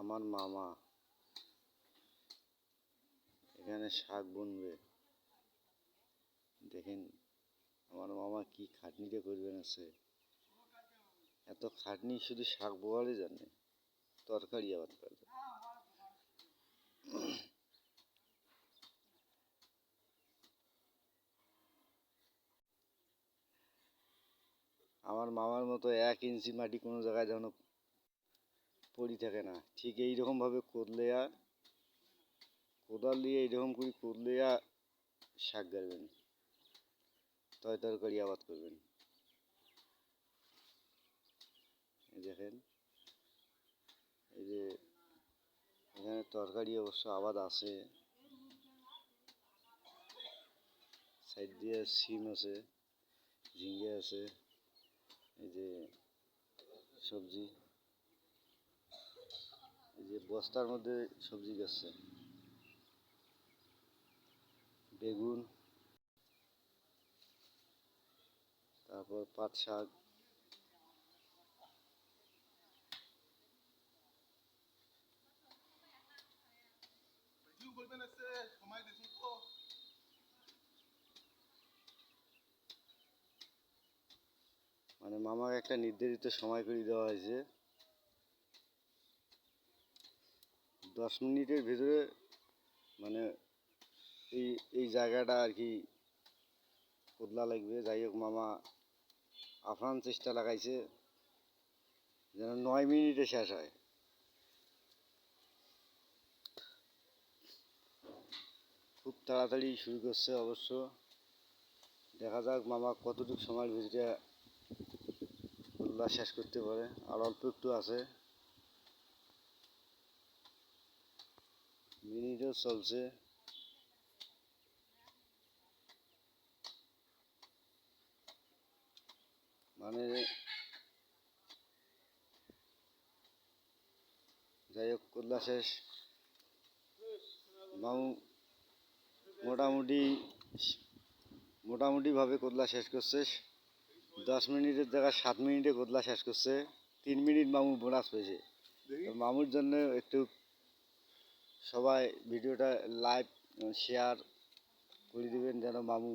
আমার মামা এখানে শাক বুনবে। দেখেন আমার মামা কি খাটনিটা করবেন আছে। এত খাটনি শুধু শাক বোয়ালে জানে, তরকারি আবাদ করবে। আমার মামার মতো 1 ইঞ্চি মাটি কোনো জায়গায় যেন পড়ি থাকে না। ঠিক এইরকমভাবে কোদাল দিয়ে এইরকম করে কুদলেয়া শাক গাড়বেন, তরকারি আবাদ করবেন। এই দেখেন, এই যে এখানে তরকারি অবশ্য আবাদ আছে, সাইড দিয়ে সিম আছে, ঝিঙ্গে আছে, এই যে সবজি, এই যে বস্তার মধ্যে সবজি গাছে, বেগুন, তারপর পাট শাক, মানে মামাকে একটা নির্ধারিত সময় করে দেওয়া হয়েছে। 10 মিনিটের ভিতরে মানে এই জায়গাটা আর কি কোদলা লাগবে। যাই হোক, মামা আপ্রাণ চেষ্টা লাগাইছে যেন 9 মিনিটে শেষ হয়। খুব তাড়াতাড়ি শুরু করছে অবশ্য। দেখা যাক মামা কতটুকু সময়ের ভিতরে কোদলা শেষ করতে পারে। আর অল্প একটু আছে, মিনিটও চলছে। মানে যাই হোক, কোদলা শেষ। মামু মোটামুটিভাবে কোদলা শেষ করছে। 10 মিনিটের জায়গায় 7 মিনিটে কোদলা শেষ করছে। 3 মিনিট মামু বোনাস পেয়েছে। মামুর জন্য একটু সবাই ভিডিওটা লাইক শেয়ার করে দিবেন যেন মামু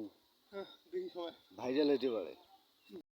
ভাইরাল হতে পারে।